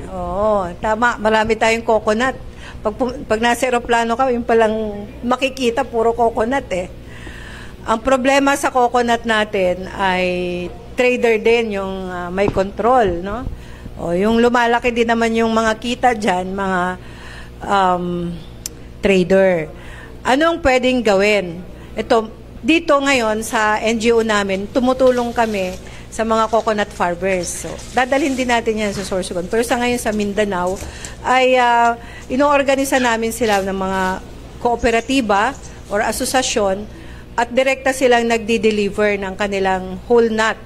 Oo, tama. Marami tayong coconut. Pag nasa aeroplano ka, yung palang makikita, puro coconut eh. Ang problema sa coconut natin ay trader din yung may control, no? O, yung lumalaki din naman yung mga kita dyan, mga trader. Anong pwedeng gawin? Ito, dito ngayon sa NGO namin, tumutulong kami sa mga coconut farmers. So, dadalhin din natin yan sa Sorsogon. Pero sa ngayon sa Mindanao, ay inoorganisa namin sila ng mga kooperatiba or asosasyon at direkta silang nagdi-deliver ng kanilang whole nut.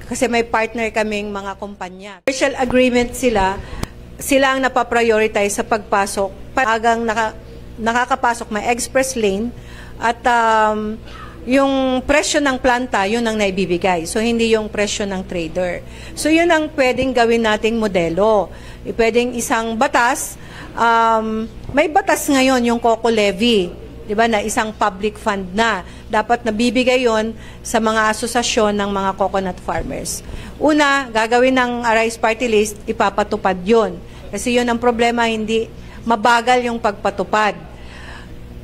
Kasi may partner kaming mga kumpanya. Commercial agreement sila ang napaprioritize sa pagpasok. Pagang nakakapasok may express lane at yung presyo ng planta, yun ang naibibigay. So, hindi yung presyo ng trader. So, yun ang pwedeng gawin nating modelo. Pwedeng isang batas, may batas ngayon yung Coco Levy, di ba, na isang public fund na. Dapat nabibigay yon sa mga asosasyon ng mga coconut farmers. Una, gagawin ng Arise Party List, ipapatupad yun. Kasi yun ang problema, hindi mabagal yung pagpatupad.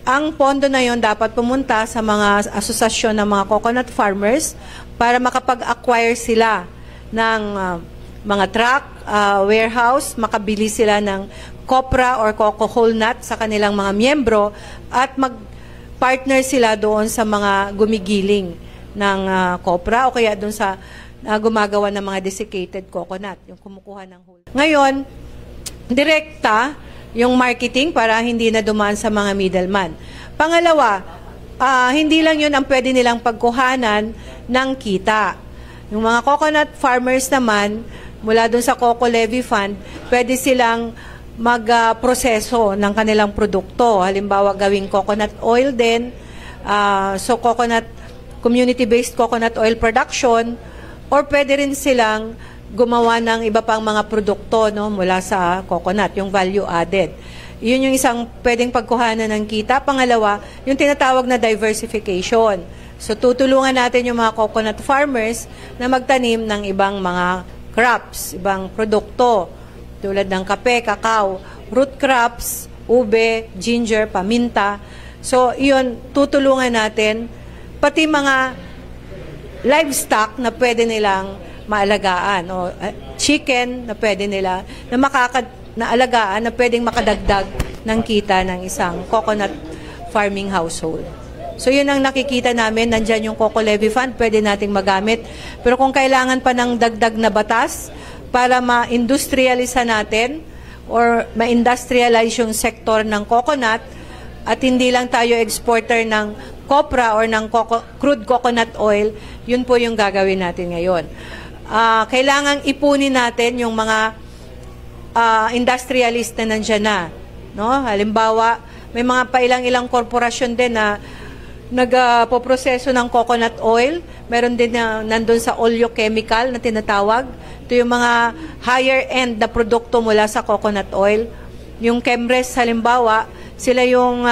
Ang pondo na yon dapat pumunta sa mga asosasyon ng mga coconut farmers para makapag-acquire sila ng mga truck, warehouse, makabili sila ng copra or coco whole nut sa kanilang mga miyembro at mag-partner sila doon sa mga gumigiling ng copra o kaya doon sa gumagawa ng mga desiccated coconut, yung kumukuha ng whole. Ngayon, direkta yung marketing para hindi na dumaan sa mga middleman. Pangalawa, hindi lang yun ang pwede nilang pagkuhanan ng kita. Yung mga coconut farmers naman, mula dun sa Coco Levy Fund, pwede silang magproseso ng kanilang produkto. Halimbawa, gawing coconut oil din, so community-based coconut oil production, or pwede rin silang gumawa ng iba pang mga produkto, no, mula sa coconut, yung value added. Yun yung isang pwedeng pagkuhanan ng kita. Pangalawa, yung tinatawag na diversification. So, tutulungan natin yung mga coconut farmers na magtanim ng ibang mga crops, ibang produkto, tulad ng kape, kakao, root crops, ube, ginger, paminta. So, yun, tutulungan natin, pati mga livestock na pwede nilang maalagaan o chicken na pwede nila na alagaan na pwedeng makadagdag ng kita ng isang coconut farming household. So yun ang nakikita namin, nandyan yung Coco Levy Fund, pwede nating magamit. Pero kung kailangan pa ng dagdag na batas para ma-industrialisa natin or ma-industrialize yung sektor ng coconut at hindi lang tayo exporter ng copra or ng crude coconut oil, yun po yung gagawin natin ngayon. Kailangang ipunin natin yung mga industrialist na nandyan na. No? Halimbawa, may mga pailang-ilang korporasyon din na nagpoproseso ng coconut oil. Meron din na nandun sa oleochemical na tinatawag. Ito yung mga higher-end na produkto mula sa coconut oil. Yung Chemres, halimbawa, sila yung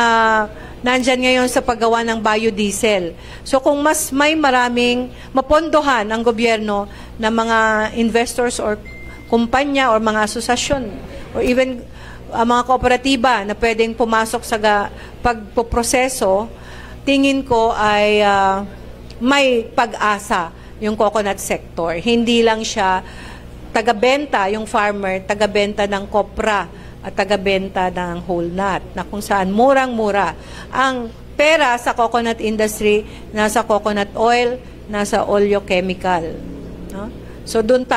nandyan ngayon sa paggawa ng biodiesel. So kung mas may maraming mapondohan ang gobyerno na mga investors or kumpanya or mga asosasyon or even mga kooperatiba na pwedeng pumasok sa pagpoproseso, tingin ko ay may pag-asa yung coconut sector. Hindi lang siya taga-benta, yung farmer, taga-benta ng copra at taga-benta ng whole nut, na kung saan murang-mura. Ang pera sa coconut industry, nasa coconut oil, nasa oleochemical. No? So doon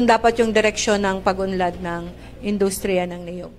dapat yung direksyon ng pag-unlad ng industriya ng niyog.